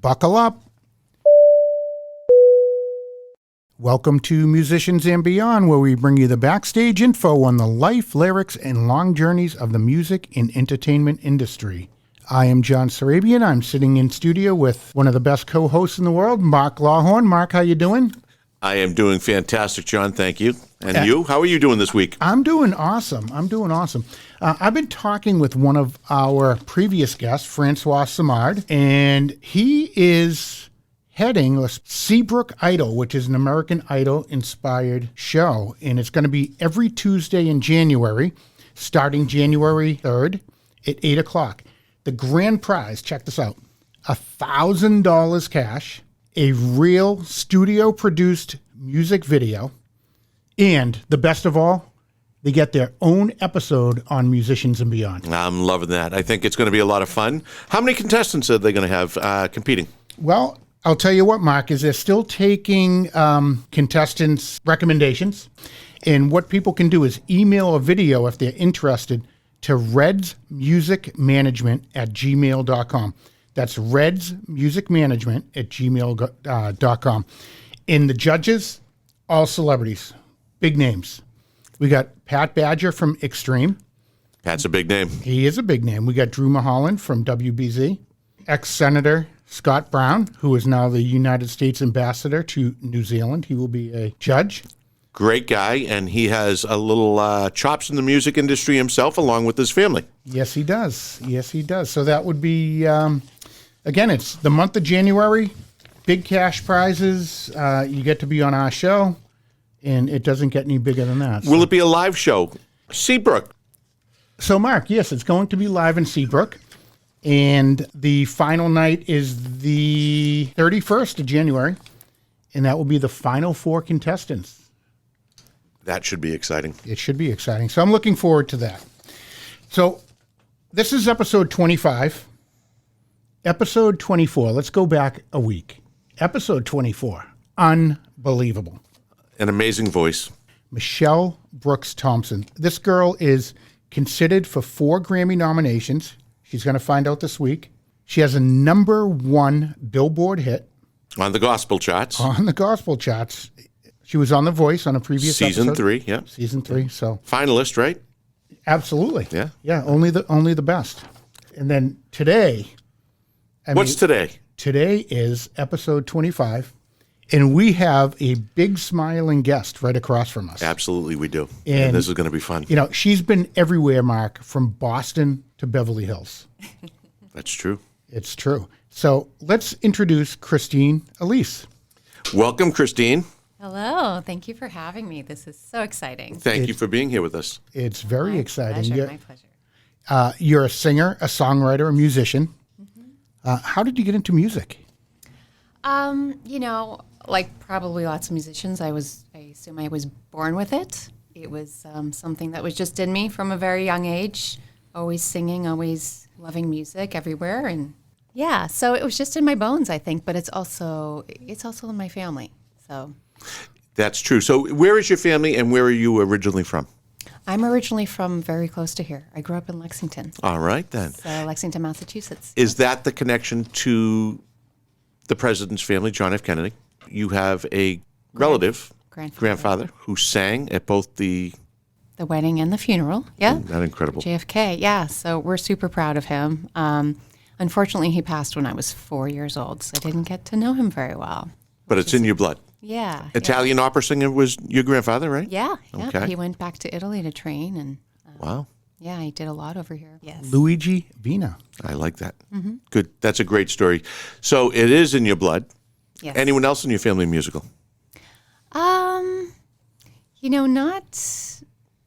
Buckle up. Welcome to Musicians and Beyond, where we bring you the backstage info on the life, lyrics, and long journeys of the music and entertainment industry. I am John Sarabian. I'm sitting in studio with one of the best co-hosts in the world, Mark Lawhorn. Mark, how you doing? I am doing fantastic, John. Thank you. And you? How are you doing this week? I'm doing awesome. I've been talking with one of our previous guests, Francois Simard, and he is heading a Seabrook Idol, which is an American Idol-inspired show. And it's going to be every Tuesday in January, starting January 3rd at 8 o'clock. The grand prize, check this out, $1,000 cash, a real studio-produced music video, and the best of all, they get their own episode on Musicians and Beyond. I'm loving that. I think it's going to be a lot of fun. How many contestants are they going to have competing? Well, I'll tell you what, Mark, is they're still taking contestants' recommendations, and what people can do is email a video if they're interested to redsmusicmanagement@gmail.com. That's redsmusicmanagement@gmail.com. And the judges, all celebrities, big names. We got Pat Badger from Extreme. Pat's a big name. He is a big name. We got Drew Mulholland from WBZ. Ex-Senator Scott Brown, who is now the United States Ambassador to New Zealand. He will be a judge. Great guy, and he has a little chops in the music industry himself, along with his family. Yes, he does. So that would be, again, it's the month of January, big cash prizes. You get to be on our show, and it doesn't get any bigger than that. Will it be a live show? Seabrook. So, Mark, yes, it's going to be live in Seabrook, and the final night is the 31st of January, and that will be the final 4 contestants. That should be exciting. It should be exciting. So I'm looking forward to that. So this is episode 25. Episode 24. Let's go back a week. Episode 24. Unbelievable. An amazing voice. Michelle Brooks Thompson. This girl is considered for 4 Grammy nominations. She's going to find out this week. She has a #1 Billboard hit. On the gospel charts. She was on The Voice on a previous Season episode. 3, yeah. Season 3, so. Finalist, right? Absolutely. Yeah. Yeah, only the best. And then today. What's today? Today is episode 25, and we have a big smiling guest right across from us. Absolutely, we do. And this is going to be fun. You know, she's been everywhere, Mark, from Boston to Beverly Hills. That's true. It's true. So let's introduce Christine Elise. Welcome, Christine. Hello. Thank you for having me. This is so exciting. Thank you for being here with us. It's very exciting. My pleasure. You're a singer, a songwriter, a musician. Mm-hmm. How did you get into music? Like probably lots of musicians, I assume I was born with it. It was something that was just in me from a very young age. Always singing, always loving music everywhere, and yeah. So it was just in my bones, I think. But it's also in my family. So. That's true. So where is your family and where are you originally from? I'm originally from very close to here. I grew up in Lexington. All right, then. So Lexington, Massachusetts. Is that the connection to the president's family, John F. Kennedy? You have a relative, grandfather, who sang at both the wedding and the funeral. Yeah. Isn't that incredible? JFK, yeah. So we're super proud of him. Unfortunately, he passed when I was 4 years old, so I didn't get to know him very well. But it's in your blood. Yeah. Italian opera singer was your grandfather, right? Yeah. Okay. He went back to Italy to train, and wow. Yeah, he did a lot over here. Yes. Luigi Vina. I like that. Mm-hmm. Good. That's a great story. So it is in your blood. Yes. Anyone else in your family musical?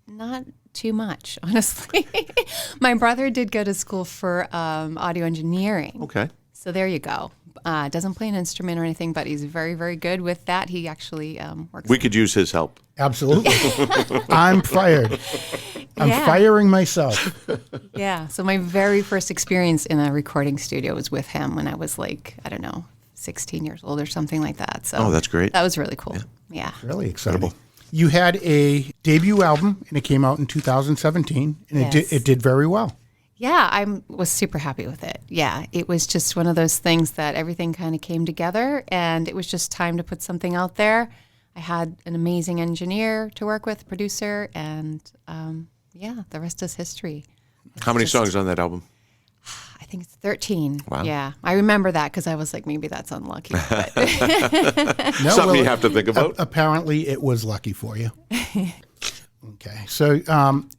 Not too much, honestly. My brother did go to school for audio engineering. Okay. So there you go. Doesn't play an instrument or anything, but he's very, very good with that. He actually works. We could use his help. Absolutely. I'm fired. I'm firing myself. Yeah. So my very first experience in a recording studio was with him when I was 16 years old or something like that. So that's great. That was really cool. Yeah. Really exciting. You had a debut album, and it came out in 2017, and it did very well. Yeah, I was super happy with it. Yeah, it was just one of those things that everything kind of came together, and it was just time to put something out there. I had an amazing engineer to work with, producer, and yeah, the rest is history. How many songs on that album? I think it's 13. Wow. Yeah, I remember that because I was like, maybe that's unlucky. But No, Something you have to think about. Apparently, it was lucky for you. Okay, so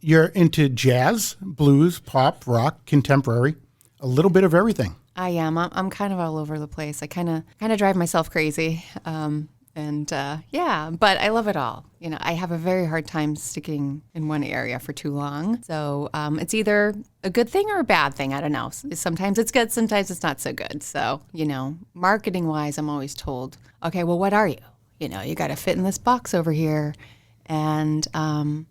you're into jazz, blues, pop, rock, contemporary, a little bit of everything. I am. I'm kind of all over the place. I kind of drive myself crazy. Yeah, but I love it all. You know, I have a very hard time sticking in one area for too long. So it's either a good thing or a bad thing. I don't know. Sometimes it's good, sometimes it's not so good. So, you know, marketing wise, I'm always told, okay, well, what are you? You know, you got to fit in this box over here. And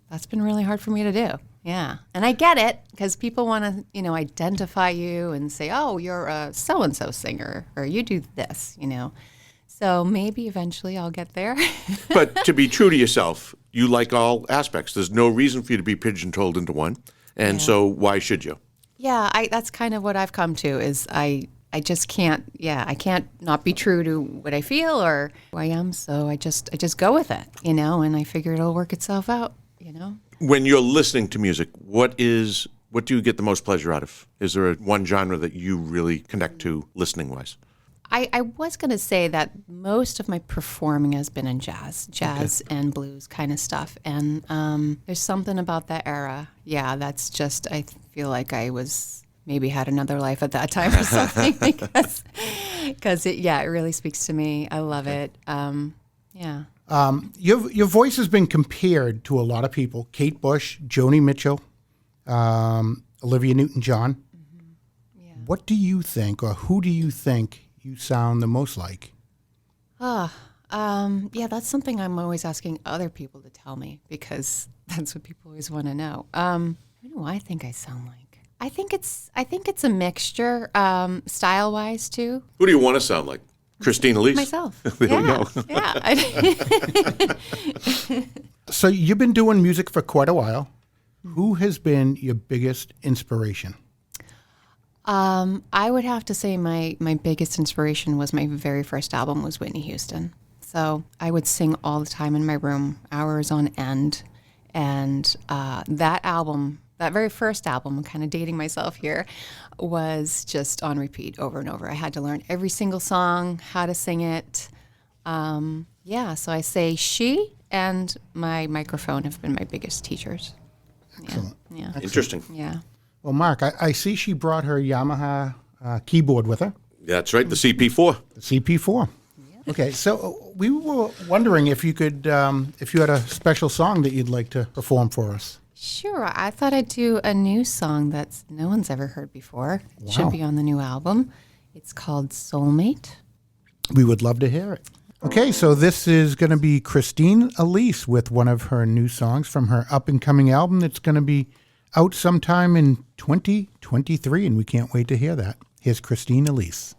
that's been really hard for me to do. Yeah. And I get it because people want to, you know, identify you and say, oh, you're a so-and-so singer or you do this, you know. So maybe eventually I'll get there. But to be true to yourself, you like all aspects. There's no reason for you to be pigeonholed into one. And so why should you? Yeah, that's kind of what I've come to is I just can't, I can't not be true to what I feel or who I am. So I just go with it, you know, and I figure it'll work itself out, you know. When you're listening to music, what do you get the most pleasure out of? Is there one genre that you really connect to listening-wise? I was going to say that most of my performing has been in jazz and blues kind of stuff. And there's something about that era. Yeah, that's just, I feel like I was maybe had another life at that time or something because it really speaks to me. I love it. Yeah. Your voice has been compared to a lot of people. Kate Bush, Joni Mitchell, Olivia Newton-John. Mm-hmm. Yeah. What do you think, or who do you think you sound the most like? Yeah, that's something I'm always asking other people to tell me because that's what people always want to know. Who do I think I sound like? I think it's a mixture, style-wise too. Who do you want to sound like? Christine Elise? Myself. There we go. Yeah. So you've been doing music for quite a while. Who has been your biggest inspiration? I would have to say my biggest inspiration was my very first album was Whitney Houston. So I would sing all the time in my room, hours on end. And that album, that very first album, I'm kind of dating myself here, was just on repeat over and over. I had to learn every single song, how to sing it. So I say she and my microphone have been my biggest teachers. Excellent. Yeah. Interesting. Yeah. Well, Mark, I see she brought her Yamaha keyboard with her, That's right, the CP4. the CP4. Yeah. Okay, so we were wondering if you could, if you had a special song that you'd like to perform for us. Sure. I thought I'd do a new song that no one's ever heard before. It Wow. should be on the new album. It's called Soulmate. We would love to hear it. Okay, so this is going to be Christine Elise with one of her new songs from her up-and-coming album that's going to be out sometime in 2023, and we can't wait to hear that. Here's Christine Elise.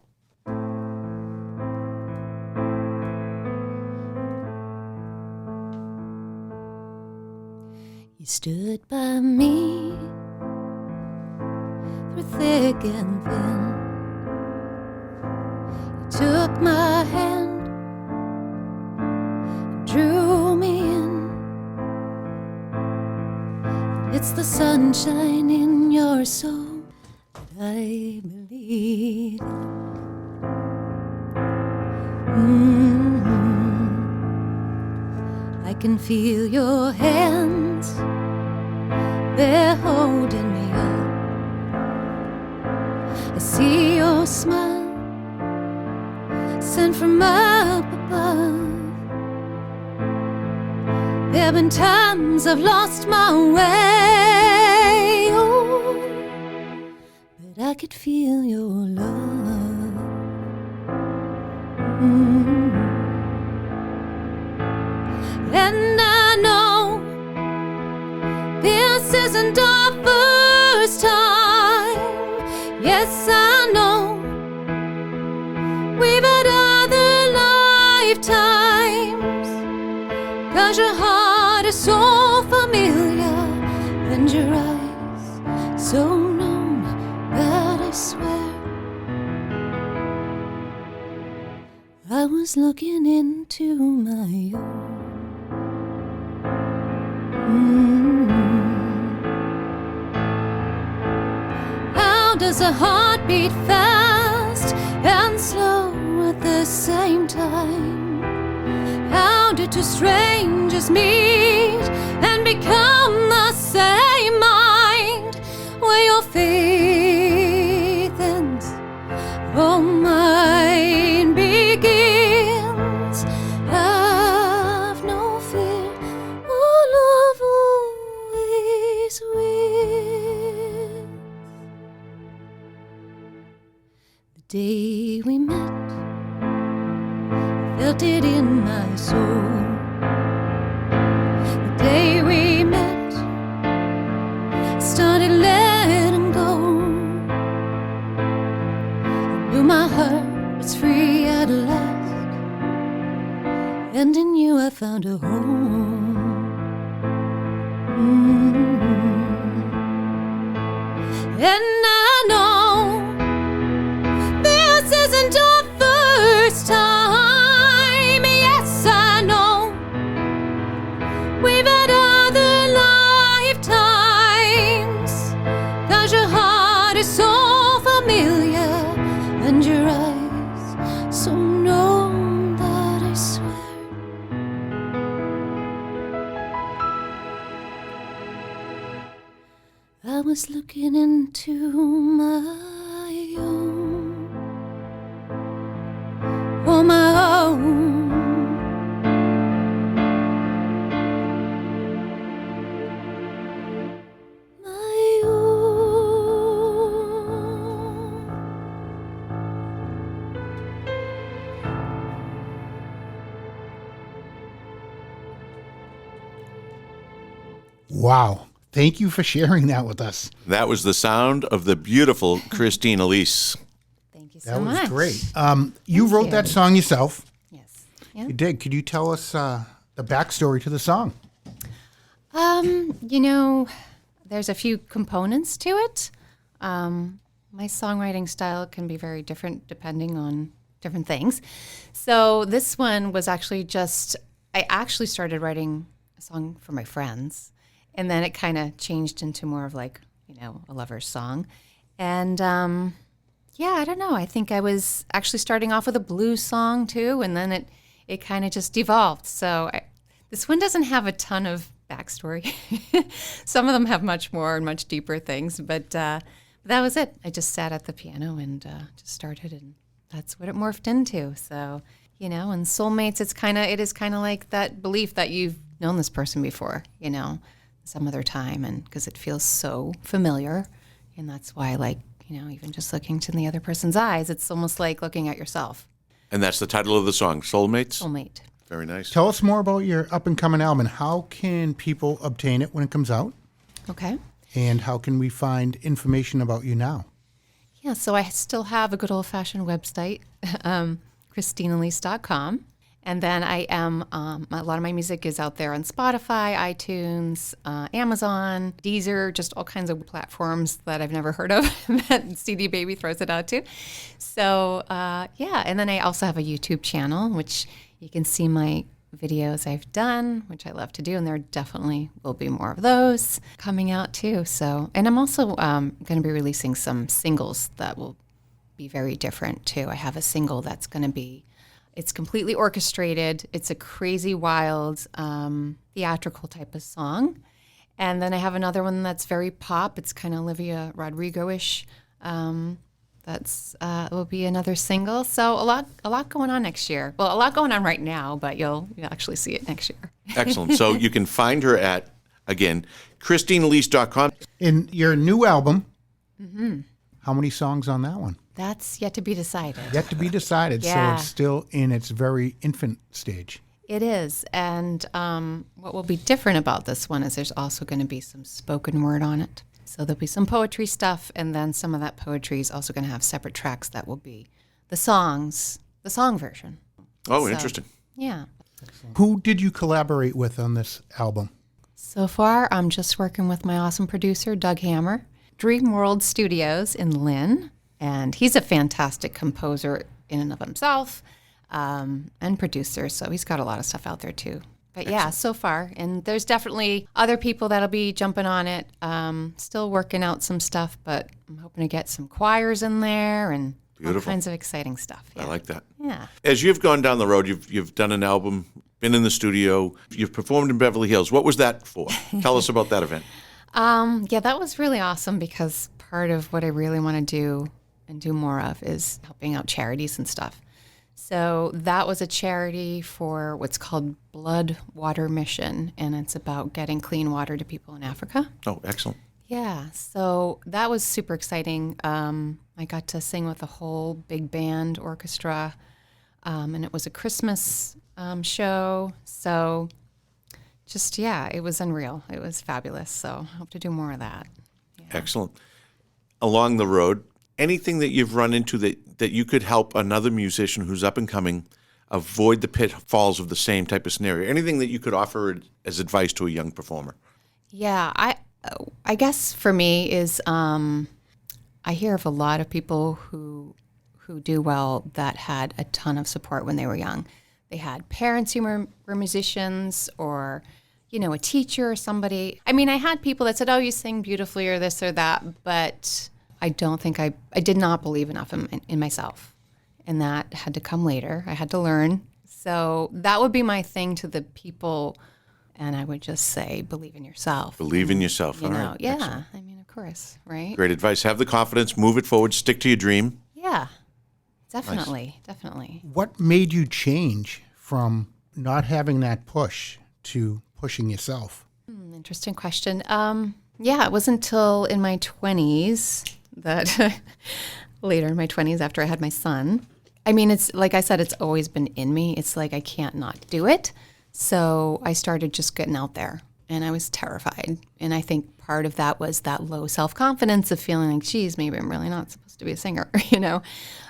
You stood by me through thick and thin. You took my hand and drew me in. It's the sunshine in your soul that I believe in. I can feel your hands, they're holding me up. I see your smile sent from up above. There've been times I've lost my way, but I could feel your love. And I know this isn't our first time. Yes, I know we've had other lifetimes. 'Cause your heart is so familiar and your eyes so known. I was looking into my own. How does a heart beat fast and slow at the same time? How do two strangers meet and become the same mind? Where your faith ends, oh mine begins. Have no fear, oh love always wins. The day we met, felt it in my soul. The day we met, started letting go. I knew my heart was free at last, and in you I found a home. And I know this isn't our first time. Yes, I know we've had other lifetimes. 'Cause your heart is so familiar, and your eyes so known that I swear I was looking into my own, oh my own. My own. Wow. Thank you for sharing that with us. That was the sound of the beautiful Christine Elise. Thank you so That was much. great. You wrote you. that song yourself. Yes. Yeah. You did. Could you tell us the backstory to the song? You know, there's a few components to it. My songwriting style can be very different depending on different things. So this one was actually I actually started writing a song for my friends, and then it kind of changed into more of like, a lover's song. And yeah, I don't know. I think I was actually starting off with a blues song too, and then it kind of just evolved. So this one doesn't have a ton of backstory. Some of them have much more and much deeper things, but that was it. I just sat at the piano and just started, and that's what it morphed into. So, and soulmates, it is kind of like that belief that you've known this person before, some other time, and because it feels so familiar, and that's why I like, even just looking to the other person's eyes, it's almost like looking at yourself. And that's the title of the song, Soulmates? Soulmate. Very nice. Tell us more about your up-and-coming album. How can people obtain it when it comes out? Okay. And how can we find information about you now? Yeah, so I still have a good old-fashioned website, ChristineElise.com. And then I am, a lot of my music is out there on Spotify, iTunes, Amazon, Deezer, just all kinds of platforms that I've never heard of that CD Baby throws it out to. So, yeah, and then I also have a YouTube channel, which you can see my videos I've done, which I love to do, and there definitely will be more of those coming out too. So, and I'm also going to be releasing some singles that will be very different too. I have a single that's going to be, it's completely orchestrated. It's a crazy, wild, theatrical type of song. And then I have another one that's very pop. It's kind of Olivia Rodrigo-ish. That's will be another single. So a lot going on next year. Well, a lot going on right now, but you'll actually see it next year. Excellent. So you can find her at, again, ChristineElise.com. In your new album, how many songs on that one? That's yet to be decided. Yet to be decided, Yeah. so it's still in its very infant stage. It is. And what will be different about this one is there's also going to be some spoken word on it. So there'll be some poetry stuff, and then some of that poetry is also going to have separate tracks that will be the song version. Oh, So, interesting. Yeah. Who did you collaborate with on this album? So far, I'm just working with my awesome producer, Doug Hammer, Dream World Studios in Lynn, and he's a fantastic composer in and of himself. and producer. So he's got a lot of stuff out there too. But yeah, so far. And there's definitely other people that'll be jumping on it. Still working out some stuff, but I'm hoping to get some choirs in there and all kinds of exciting stuff. Yeah. I like that. Yeah. As you've gone down the road, you've done an album, been in the studio, you've performed in Beverly Hills. What was that for? Tell us about that event. Yeah, that was really awesome because part of what I really want to do and do more of is helping out charities and stuff. So that was a charity for what's called Blood Water Mission, and it's about getting clean water to people in Africa. Oh, excellent. Yeah, so that was super exciting. I got to sing with a whole big band orchestra, and it was a Christmas show. So just, it was unreal. It was fabulous. So I hope to do more of that. Yeah. Excellent. Along the road, anything that you've run into that you could help another musician who's up and coming avoid the pitfalls of the same type of scenario? Anything that you could offer as advice to a young performer? Yeah, I guess for me is I hear of a lot of people who do well that had a ton of support when they were young. They had parents who were musicians, or a teacher or somebody. I mean, I had people that said, "Oh, you sing beautifully," or this or that, but I don't think I did not believe enough in myself, and that had to come later. I had to learn. So that would be my thing to the people, and I would just say, believe in yourself. Believe in yourself. All right. Yeah. Excellent. I mean, of course, right? Great advice. Have the confidence, move it forward, stick to your dream. Yeah, definitely, definitely. What made you change from not having that push to pushing yourself? Interesting question. Yeah, it wasn't until in my 20s that later in my 20s after I had my son. I mean, it's like I said, it's always been in me. It's like I can't not do it. So I started just getting out there, and I was terrified. And I think part of that was that low self-confidence of feeling like, geez, maybe I'm really not supposed to be a singer,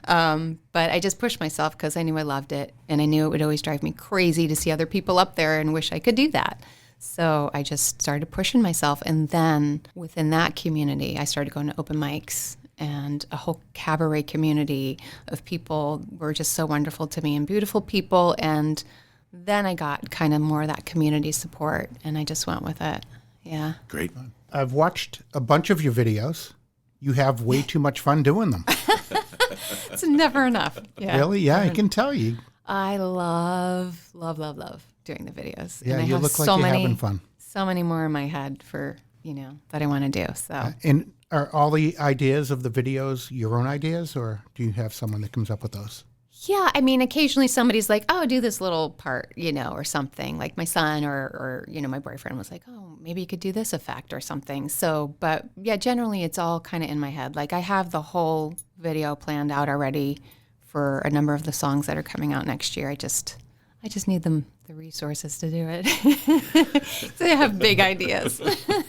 But I just pushed myself because I knew I loved it, and I knew it would always drive me crazy to see other people up there and wish I could do that. So I just started pushing myself. And then within that community, I started going to open mics, and a whole cabaret community of people were just so wonderful to me and beautiful people. And then I got kind of more of that community support, and I just went with it. Yeah. Great. I've watched a bunch of your videos. You have way too much fun doing them. It's never enough. Yeah. Really? Yeah, I can tell you. I love doing the videos. Yeah, and I you have look like so you're many, having fun. So many more in my head for, that I want to do. So. And are all the ideas of the videos your own ideas, or do you have someone that comes up with those? Yeah, I mean, occasionally somebody's like, "Oh, do this little part," or something. Like my son or my boyfriend was like, "Oh, maybe you could do this effect or something." So, but yeah, generally it's all kind of in my head. Like I have the whole video planned out already for a number of the songs that are coming out next year. I just need the resources to do it. So I have big ideas.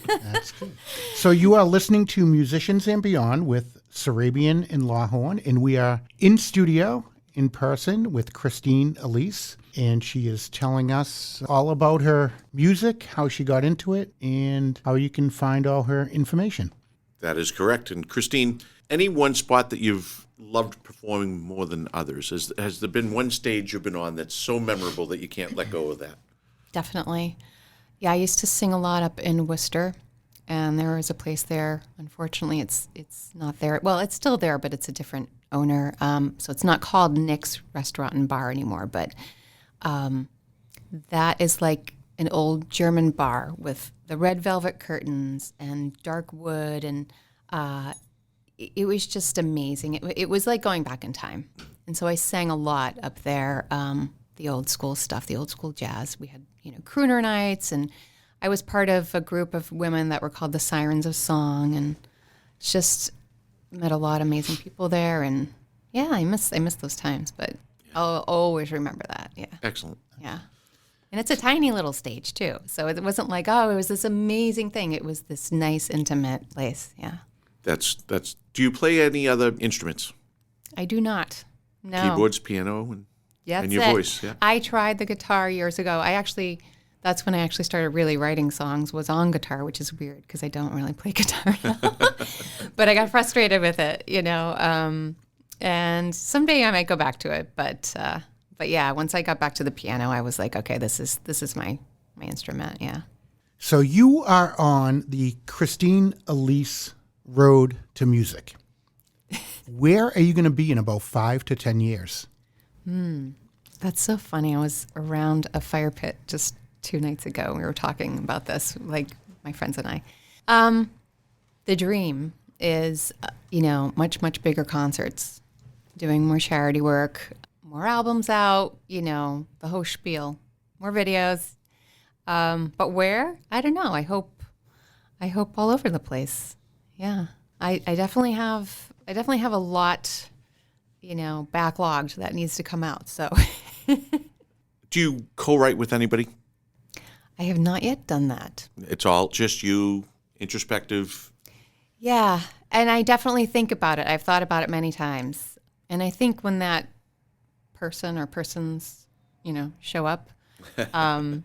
That's good. So you are listening to Musicians and Beyond with Sarabian and Lawhorn, and we are in studio in person with Christine Elise, and she is telling us all about her music, how she got into it, and how you can find all her information. That is correct. And Christine, any one spot that you've loved performing more than others? Has there been one stage you've been on that's so memorable that you can't let go of that? Definitely. Yeah, I used to sing a lot up in Worcester, and there was a place there. Unfortunately, it's not there. Well, it's still there, but it's a different owner. So it's not called Nick's Restaurant and Bar anymore, but that is like an old German bar with the red velvet curtains and dark wood, and it was just amazing. It was like going back in time. And so I sang a lot up there, the old school stuff, the old school jazz. We had, crooner nights, and I was part of a group of women that were called the Sirens of Song, and just met a lot of amazing people there. And yeah, I miss those times, but I'll always remember that. Yeah. Excellent. Yeah. And it's a tiny little stage too. So it wasn't like, it was this amazing thing. It was this nice, intimate place. Yeah. That's. Do you play any other instruments? I do not. No. Keyboards, piano, and your voice. Yeah. I tried the guitar years ago. That's when I actually started really writing songs, was on guitar, which is weird because I don't really play guitar now. But I got frustrated with it, And someday I might go back to it. But But yeah, once I got back to the piano, I was like, okay, this is my instrument. Yeah. So you are on the Christine Elise road to music. Where are you going to be in about 5 to 10 years? That's so funny. I was around a fire pit just 2 nights ago. We were talking about this, like my friends and I. The dream is, much, much bigger concerts, doing more charity work, more albums out, the whole spiel, more videos. But where? I don't know. I hope all over the place. Yeah. I definitely have a lot, backlogged that needs to come out. So Do you co-write with anybody? I have not yet done that. It's all just you, introspective. Yeah. And I definitely think about it. I've thought about it many times. And I think when that person or persons, show up, then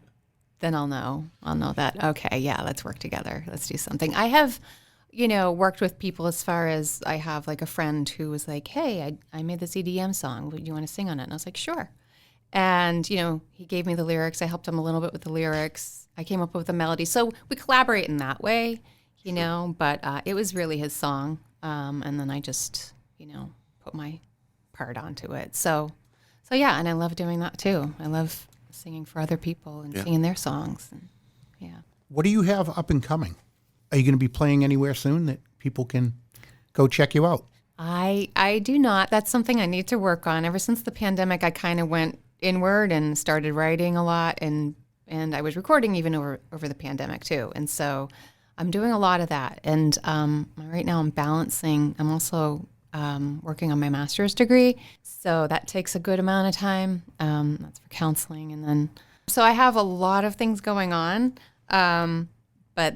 I'll know that, okay, yeah, let's work together. Let's do something. I have, worked with people as far as I have like a friend who was like, hey, I made this EDM song. Would you want to sing on it? And I was like, sure. And, he gave me the lyrics. I helped him a little bit with the lyrics. I came up with a melody. So we collaborate in that way, but it was really his song. And then I just, put my part onto it. So yeah, and I love doing that too. I love singing for other people and singing their songs. And, yeah. What do you have up and coming? Are you going to be playing anywhere soon that people can go check you out? I do not. That's something I need to work on. Ever since the pandemic, I kind of went inward and started writing a lot, and I was recording even over the pandemic too. And so I'm doing a lot of that. And right now I'm also working on my master's degree. So that takes a good amount of time. That's for counseling. And then, so I have a lot of things going on. But,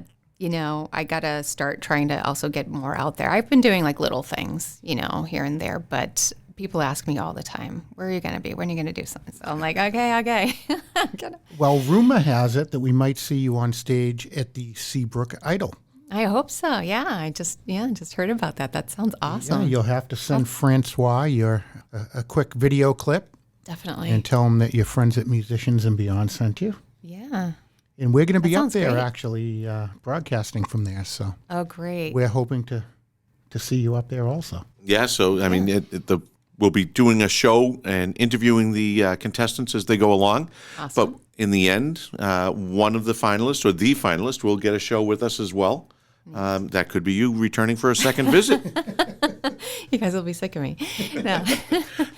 I got to start trying to also get more out there. I've been doing like little things, here and there, but people ask me all the time, where are you going to be? When are you going to do something? So I'm like, okay. Well, rumor has it that we might see you on stage at the Seabrook Idol. I hope so. Yeah. I just heard about that. That sounds awesome. Yeah, you'll have to send Francois a quick video clip. Definitely. And tell him that your friends at Musicians and Beyond sent you. Yeah. And we're going to be up sounds there great. actually broadcasting from there. So Oh, great. we're hoping to see you up there also. Yeah, so, I mean, we'll be doing a show and interviewing the contestants as they go along. Awesome. But in the end, one of the finalists or the finalist will get a show with us as well. That could be you returning for a second visit. You guys will be sick of me. No.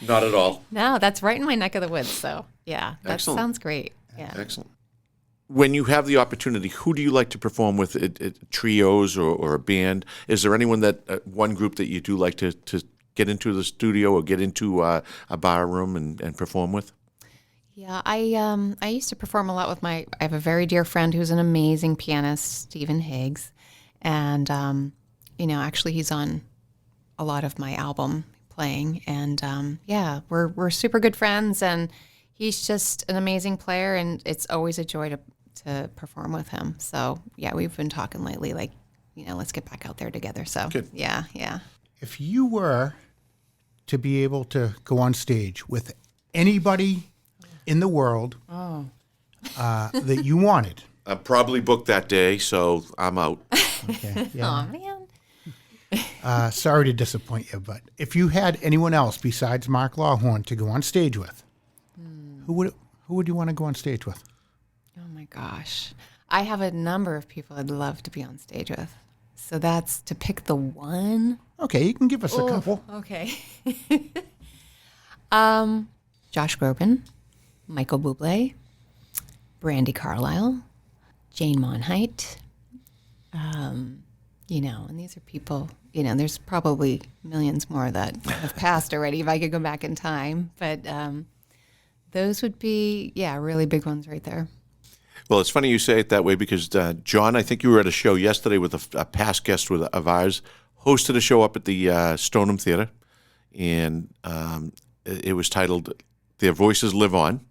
Not at all. No, that's right in my neck of the woods. So, yeah, that Excellent. sounds great. Yeah. Excellent. When you have the opportunity, who do you like to perform with? Trios or a band? Is there anyone one group that you do like to get into the studio or get into a bar room and perform with? Yeah, I used to perform a lot with I have a very dear friend who's an amazing pianist, Stephen Higgs. And, actually he's on a lot of my album playing. And, we're super good friends, and he's just an amazing player, and it's always a joy to perform with him. So, yeah, we've been talking lately, like, let's get back out there together. So, Good. yeah. If you were to be able to go on stage with anybody in the world that you wanted. I'm probably booked that day, so I'm out. Okay. Yeah. Oh, man. Sorry to disappoint you, but if you had anyone else besides Mark Lawhorn to go on stage with, who would you want to go on stage with? Oh, my gosh. I have a number of people I'd love to be on stage with. So that's to pick the one. Okay, you can give us a couple. Okay. Josh Groban, Michael Bublé, Brandy Carlisle, Jane Monheit. And these are people, there's probably millions more that have passed already if I could go back in time. But those would be, really big ones right there. Well, it's funny you say it that way because, John, I think you were at a show yesterday with a past guest of ours, hosted a show up at the Stoneham Theater, and it was titled Their Voices Live On.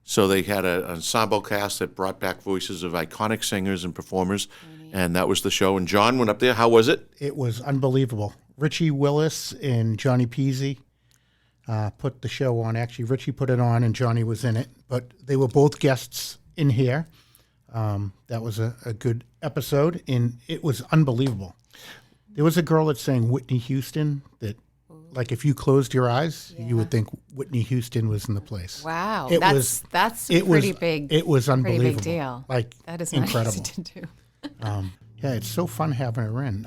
So they had an ensemble cast that brought back voices of iconic singers and performers, and that was the show. And John went up there. How was it? It was unbelievable. Richie Willis and Johnny Peasy. put the show on. Actually, Richie put it on and Johnny was in it, but they were both guests in here. That was a good episode, and it was unbelievable. There was a girl that sang Whitney Houston that, like, if you closed your eyes, you would think Whitney Houston was in the place. Wow, It that's pretty big. It was unbelievable. Pretty big deal. Like, That is not incredible. easy to do. Yeah, it's so fun having her in.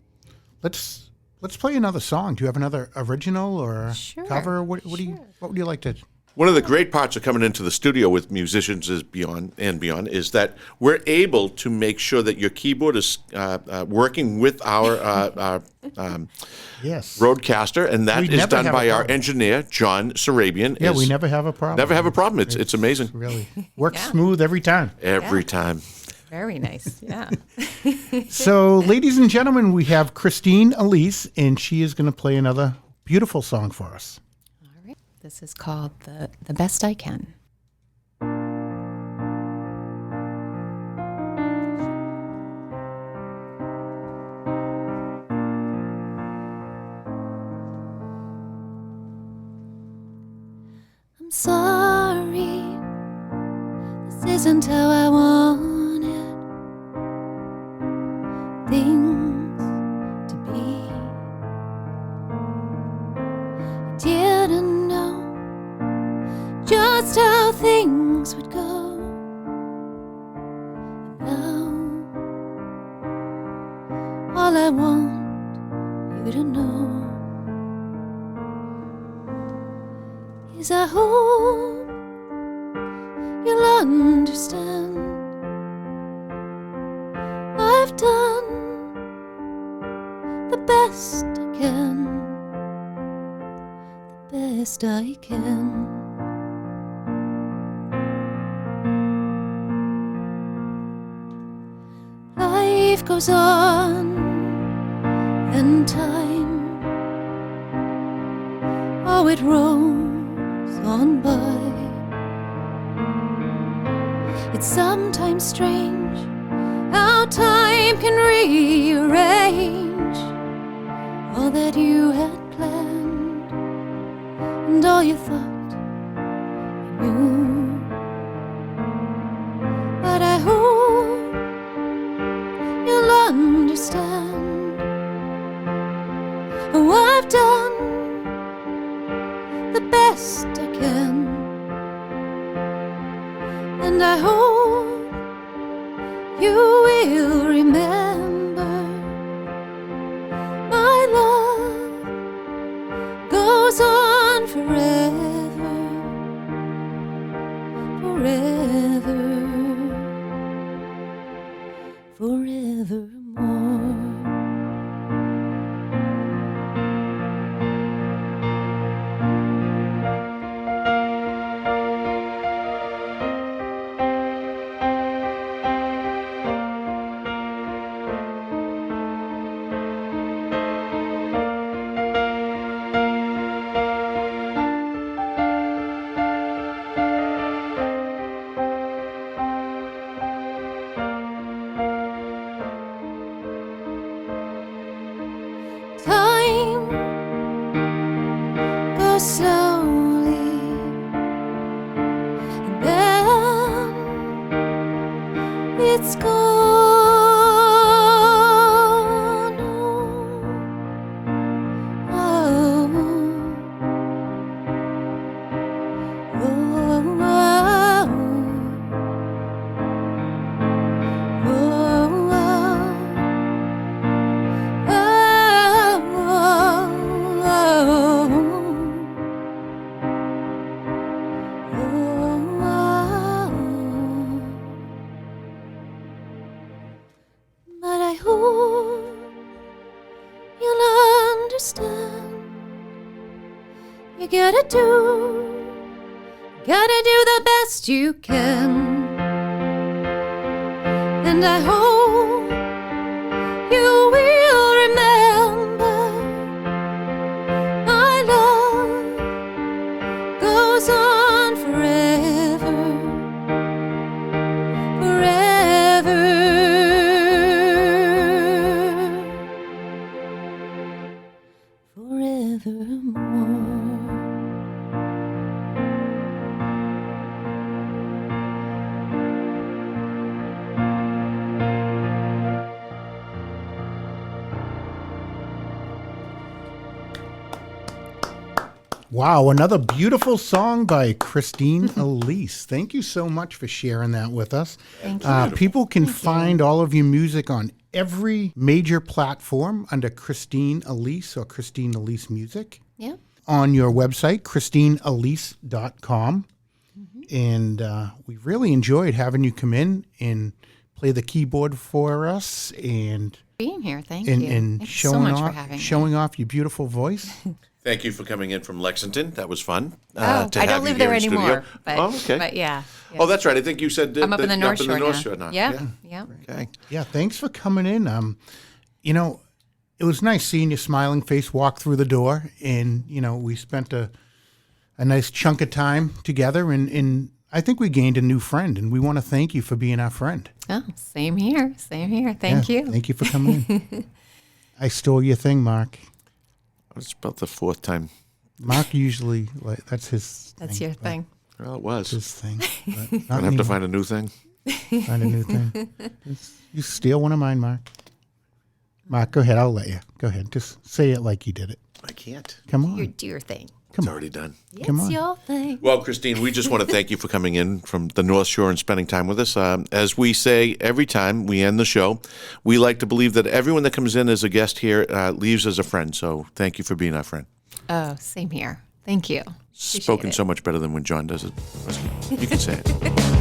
Let's play another song. Do you have another original or Sure, cover? What would you like to? One of the great parts of coming into the studio with musicians is beyond is that we're able to make sure that your keyboard is working with our Yes. roadcaster, and that We is never done have a by our problem. engineer, John Sarabian. Yeah, we never have a problem. never have a problem. It's amazing. Really works smooth every time. Every time. Very nice. Yeah. So, ladies and gentlemen, we have Christine Elise, and she is going to play another beautiful song for us. All right. This is called the Best I Can. I'm sorry, this isn't how I wanted things to be. I didn't know just how things would go. And now, all I want you to know is I hope you'll understand. I've done the best I can, the best I can. Life goes on and time, oh, it rolls on by. It's sometimes strange how time can rearrange all that you had planned and all you thought you knew. But I hope you'll understand. Oh, I've done the best I can, and I hope you will remember my love goes on forever, forever, forevermore. Time goes slowly, and then it's gone. Oh, oh, oh, oh, oh, but I hope you'll understand. You gotta do the best you can, and I hope you will remember my love goes on forever, forever, forevermore. Wow, another beautiful song by Christine Elise. Thank you so much for sharing that with us. Thank you. People can find all of your music on every major platform under Christine Elise or Christine Elise Music. Yeah. On your website, christineelise.com. And we really enjoyed having you come in and play the keyboard for us and Being here. Thank and, you. and Thank you showing so much off for having me. showing off your beautiful voice. Thank you for coming in from Lexington. That was fun. Oh, to I have don't you live here there in studio. anymore. But, Oh, okay. But yeah. Oh, that's right. I think you said I'm up in the North Shore now. Yeah. Yeah. Okay. Yeah, thanks for coming in. You know, it was nice seeing your smiling face walk through the door, and you know, we spent a nice chunk of time together, and I think we gained a new friend, and we want to thank you for being our friend. Oh, same here. Same here. Thank Yeah, you. Thank you for coming in. I stole your thing, Mark. It's about the fourth time. Mark usually that's his. That's thing, your thing. Well, it was. His thing. But I'm not gonna have to anymore. find a new thing. Find a new thing. You steal one of mine, Mark. Mark, go ahead. I'll let you. Go ahead. Just say it like you did it. I can't. Come on. Your dear thing. It's already done. Come It's on. your thing. Well, Christine, we just want to thank you for coming in from the North Shore and spending time with us. As we say every time we end the show, we like to believe that everyone that comes in as a guest here leaves as a friend. So thank you for being our friend. Oh, same here. Thank you. Appreciate Spoken it. so much better than when John does it. You can say it.